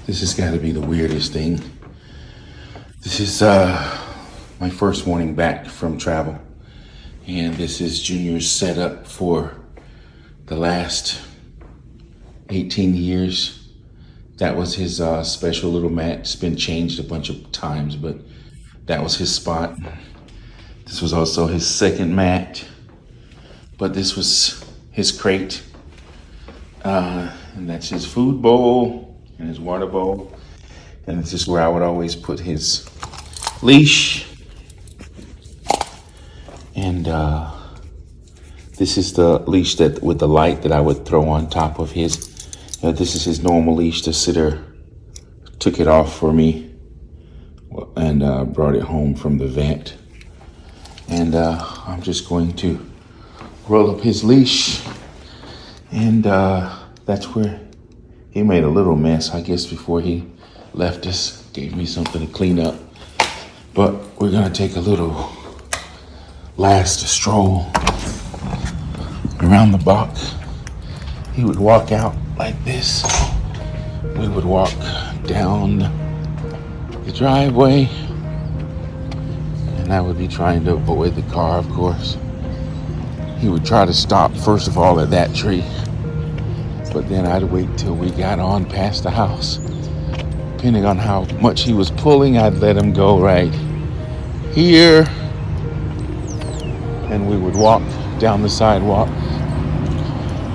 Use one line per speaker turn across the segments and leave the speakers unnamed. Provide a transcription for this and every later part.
This has got to be the weirdest thing. This is my first morning back from travel, and this is Junior's setup for the last 18 years. That was his special little mat. It's been changed a bunch of times, but that was his spot. This was also his second mat, but this was his crate. And that's his food bowl and his water bowl. And this is where I would always put his leash. And this is the leash that with the light that I would throw on top of his. This is his normal leash. The sitter took it off for me and brought it home from the vet. And I'm just going to roll up his leash. And that's where he made a little mess, I guess, before he left us. Gave me something to clean up. But we're gonna take a little last stroll around the block. He would walk out like this. We would walk down the driveway, and I would be trying to avoid the car, of course. He would try to stop, first of all, at that tree, but then I'd wait till we got on past the house. Depending on how much he was pulling, I'd let him go right here, and we would walk down the sidewalk.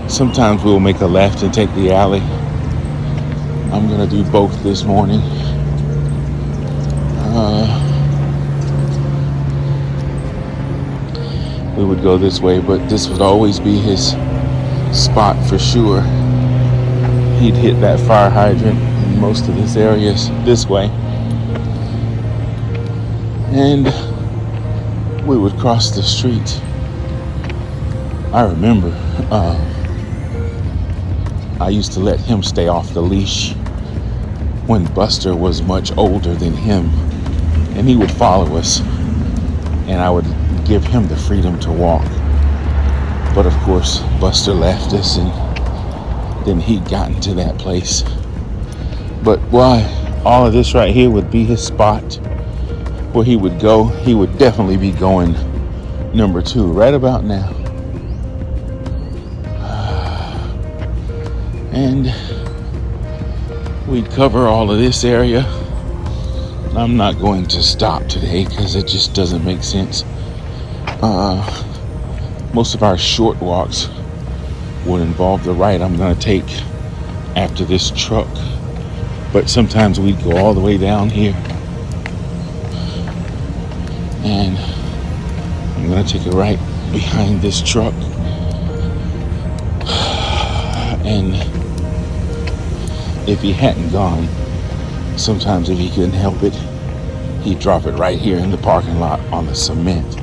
Sometimes we'll make a left and take the alley. I'm gonna do both this morning. We would go this way, but this would always be his spot for sure. He'd hit that fire hydrant in most of this area this way. And we would cross the street. I remember I used to let him stay off the leash when Buster was much older than him, and he would follow us, and I would give him the freedom to walk. But of course, Buster left us, and then he'd gotten to that place. But why all of this right here would be his spot where he would go. He would definitely be going number 2 right about now. And we'd cover all of this area. I'm not going to stop today because it just doesn't make sense. Most of our short walks would involve the right I'm going to take after this truck. But sometimes we'd go all the way down here. And I'm going to take a right behind this truck. And if he hadn't gone, sometimes if he couldn't help it, he'd drop it right here in the parking lot on the cement.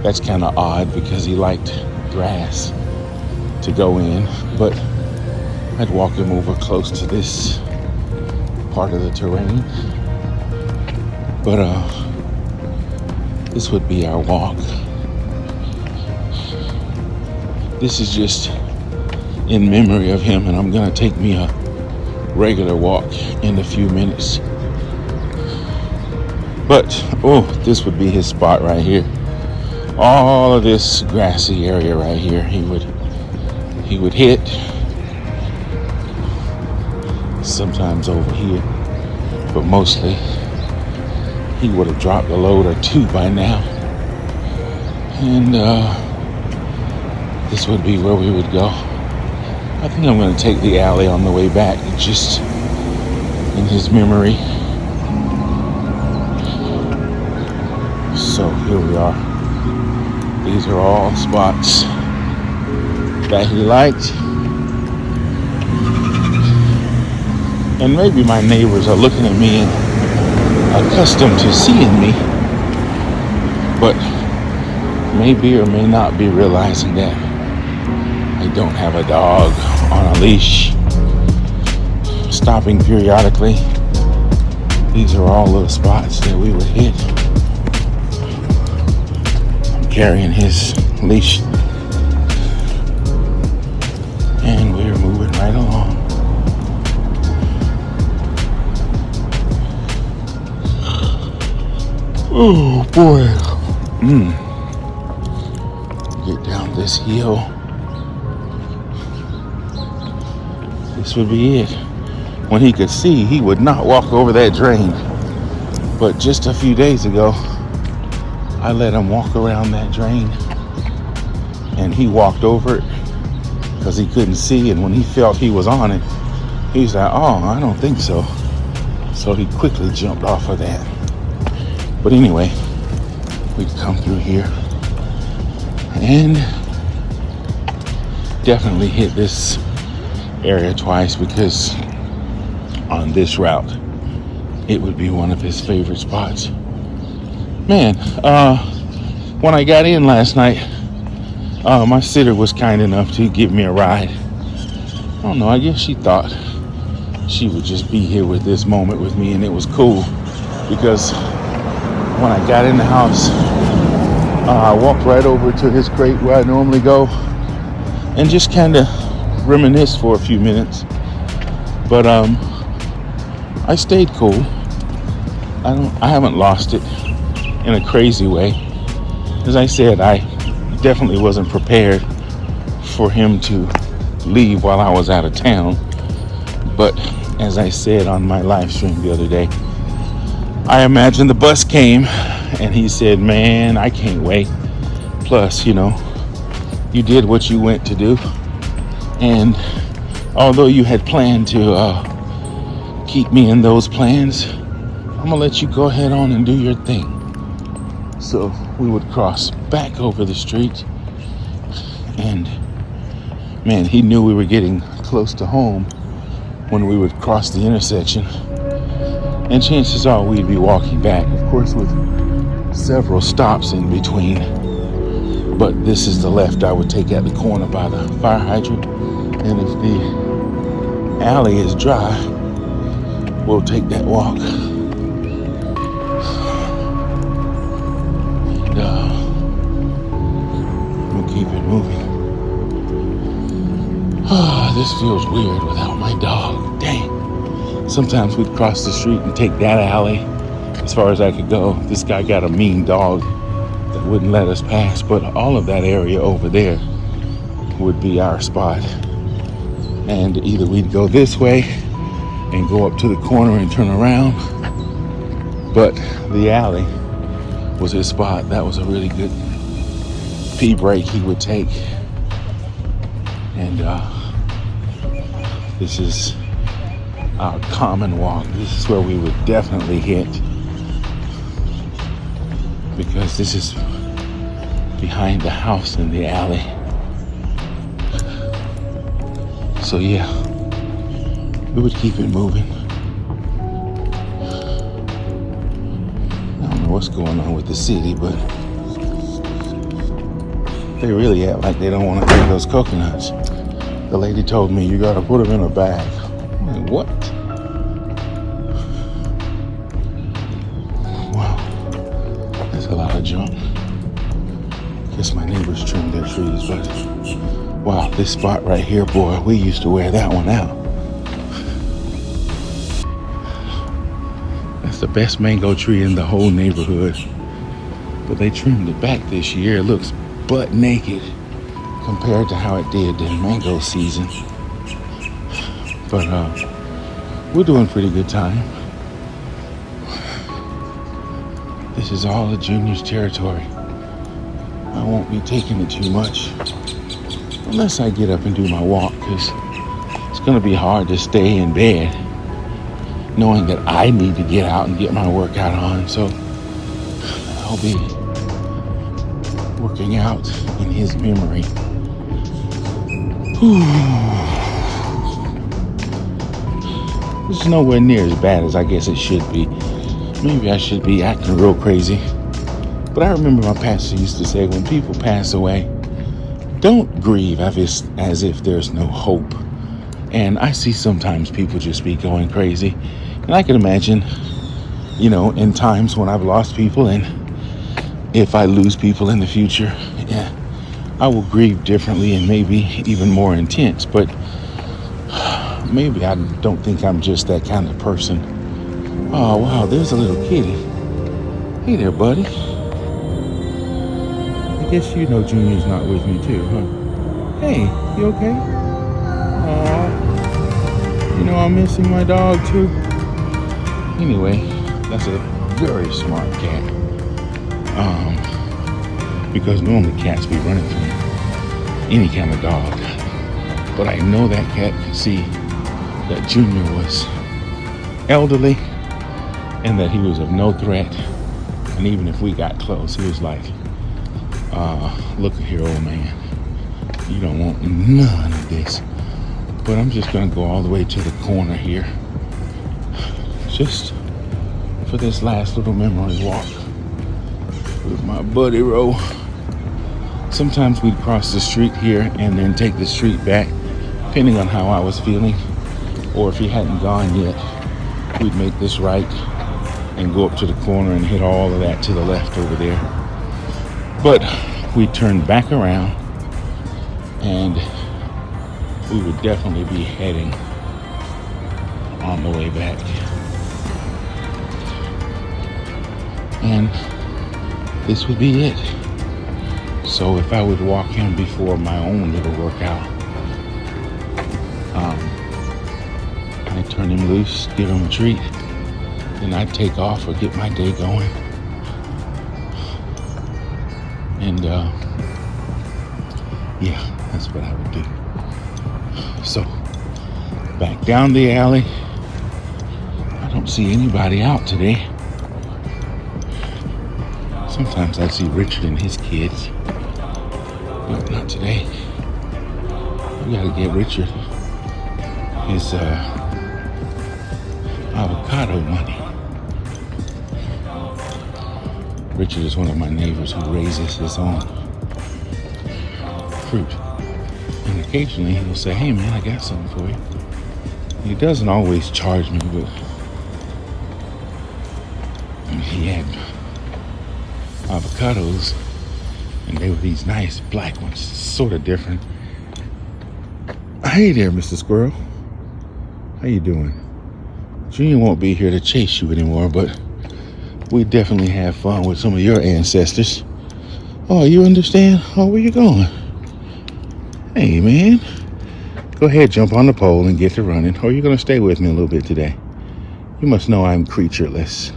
That's kind of odd because he liked grass to go in, but I'd walk him over close to this part of the terrain. But this would be our walk. This is just in memory of him, and I'm gonna take me a regular walk in a few minutes. But this would be his spot right here. All of this grassy area right here, he would hit. Sometimes over here, but mostly he would have dropped a load or 2 by now. And this would be where we would go. I think I'm going to take the alley on the way back, just in his memory. So here we are. These are all spots that he liked. And maybe my neighbors are looking at me and accustomed to seeing me, but maybe or may not be realizing that I don't have a dog on a leash, stopping periodically. These are all little spots that we would hit. I'm carrying his leash, and we're moving right along. Oh boy. Get down this hill. This would be it. When he could see, he would not walk over that drain. But just a few days ago, I let him walk around that drain, and he walked over it because he couldn't see, and when he felt he was on it, he was like, oh, I don't think so. So he quickly jumped off of that. But anyway, we'd come through here and definitely hit this area twice because on this route, it would be one of his favorite spots. Man, when I got in last night, my sitter was kind enough to give me a ride. I don't know, I guess she thought she would just be here with this moment with me, and it was cool because when I got in the house, I walked right over to his crate where I normally go and just kind of reminisced for a few minutes. But I stayed cool. I haven't lost it in a crazy way. As I said, I definitely wasn't prepared for him to leave while I was out of town. But as I said on my live stream the other day, I imagine the bus came and he said, man, I can't wait. Plus, you did what you went to do. And although you had planned to keep me in those plans, I'm gonna let you go ahead on and do your thing. So we would cross back over the street, and man, he knew we were getting close to home when we would cross the intersection, and chances are we'd be walking back, of course with several stops in between. But this is the left I would take at the corner by the fire hydrant, and if the alley is dry, we'll take that walk. We'll keep it moving. This feels weird without my dog. Dang. Sometimes we'd cross the street and take that alley as far as I could go. This guy got a mean dog that wouldn't let us pass, but all of that area over there would be our spot. And either we'd go this way and go up to the corner and turn around, but the alley was his spot. That was a really good pee break he would take. And this is our common walk. This is where we would definitely hit, because this is behind the house in the alley. So yeah, we would keep it moving. I don't know what's going on with the city, but they really act like they don't want to take those coconuts. The lady told me you gotta put them in a bag. I'm like, what? Wow, that's a lot of junk. Guess my neighbors trimmed their trees, but wow, this spot right here, boy, we used to wear that one out. That's the best mango tree in the whole neighborhood. But they trimmed it back this year. It looks butt naked compared to how it did in mango season. But we're doing pretty good time. This is all the juniors' territory. I won't be taking it too much unless I get up and do my walk, because it's going to be hard to stay in bed knowing that I need to get out and get my workout on. So I'll be working out in his memory. It's nowhere near as bad as I guess it should be. Maybe I should be acting real crazy. But I remember my pastor used to say, when people pass away, don't grieve as if there's no hope. And I see sometimes people just be going crazy. And I can imagine, in times when I've lost people, and if I lose people in the future, yeah, I will grieve differently and maybe even more intense. But maybe I don't think I'm just that kind of person. Oh, wow, there's a little kitty. Hey there, buddy. I guess you know Junior's not with me too, huh? Hey, you okay? Aw, I'm missing my dog too. Anyway, that's a very smart cat. Because normally cats be running from any kind of dog. But I know that cat could see that Junior was elderly and that he was of no threat. And even if we got close, he was like, look here, old man, you don't want none of this. But I'm just gonna go all the way to the corner here, just for this last little memory walk with my buddy Ro. Sometimes we'd cross the street here and then take the street back, depending on how I was feeling. Or if he hadn't gone yet, we'd make this right and go up to the corner and hit all of that to the left over there. But we turned back around and we would definitely be heading on the way back. And this would be it. So if I would walk him before my own little workout, I'd turn him loose, give him a treat, then I'd take off or get my day going. And yeah, that's what I would do. So back down the alley. I don't see anybody out today. Sometimes I see Richard and his kids, but not today. We gotta get Richard his avocado money. Richard is one of my neighbors who raises his own fruit. And occasionally he'll say, hey man, I got something for you. He doesn't always charge me, but he had avocados and they were these nice black ones, sort of different. Hey there, Mr. Squirrel. How you doing? Junior won't be here to chase you anymore, but we definitely have fun with some of your ancestors. Oh, you understand? Oh, where you going? Hey, man. Go ahead, jump on the pole and get to running. Or you're going to stay with me a little bit today. You must know I'm creatureless.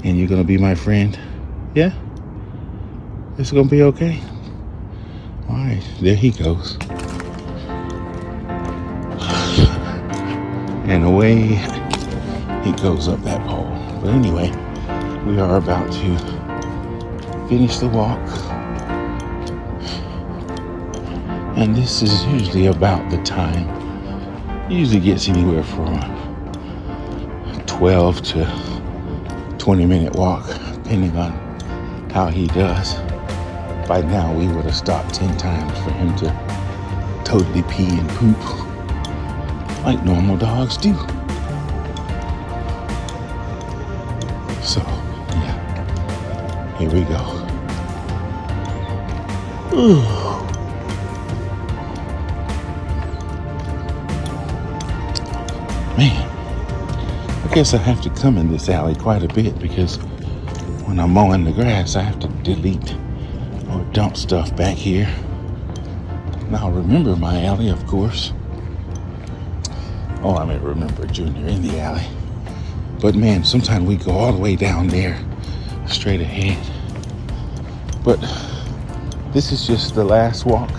And you're going to be my friend? Yeah? It's going to be okay? All right, there he goes. And away he goes up that pole. But anyway, we are about to finish the walk. And this is usually about the time. It usually gets anywhere from 12 to 20-minute walk, depending on how he does. By now, we would have stopped 10 times for him to totally pee and poop like normal dogs do. So, yeah, here we go. Ooh. Man, I guess I have to come in this alley quite a bit because when I'm mowing the grass, I have to delete or dump stuff back here. Now, remember my alley, of course. Oh, I may remember Junior in the alley. But man, sometimes we go all the way down there, straight ahead. But this is just the last walk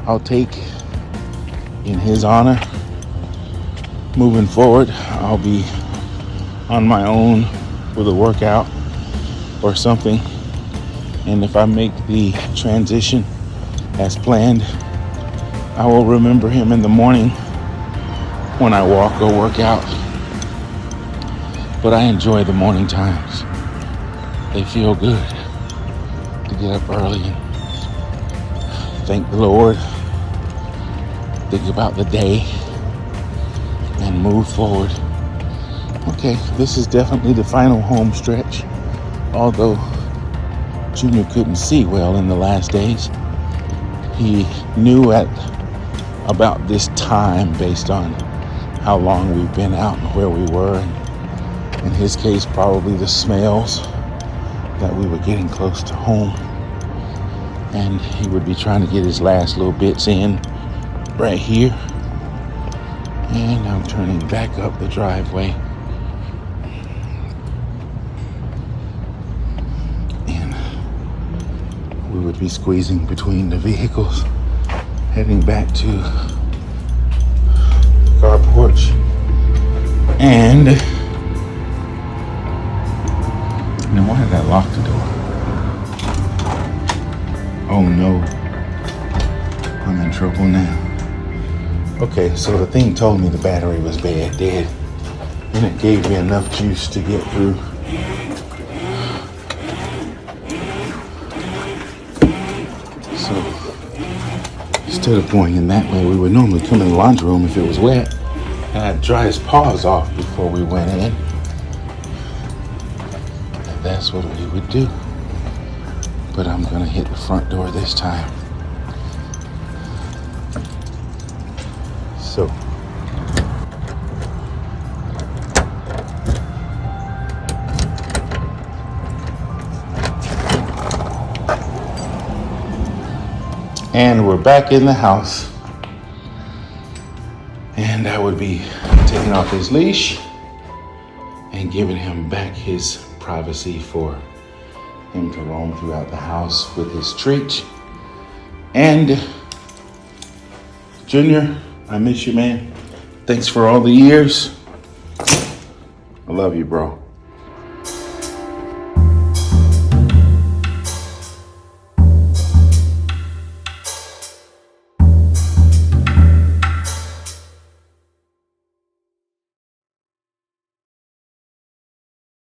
I'll take in his honor. Moving forward, I'll be on my own with a workout or something. And if I make the transition as planned, I will remember him in the morning when I walk or work out. But I enjoy the morning times. They feel good to get up early and thank the Lord, think about the day, and move forward. Okay, this is definitely the final home stretch. Although Junior couldn't see well in the last days, he knew at about this time, based on how long we've been out and where we were, and in his case probably the smells that we were getting close to home, and he would be trying to get his last little bits in right here. And I'm turning back up the driveway, and we would be squeezing between the vehicles, heading back to the car porch. And now, why did I lock the door? Oh no, I'm in trouble now. Okay, so the thing told me the battery was dead, and it gave me enough juice to get through. So instead of going in that way, we would normally come in the laundry room if it was wet, and I'd dry his paws off before we went in. And that's what we would do. But I'm gonna hit the front door this time. So and we're back in the house, and I would be taking off his leash and giving him back his privacy for him to roam throughout the house with his treat. And Junior, I miss you, man. Thanks for all the years. I love you, bro.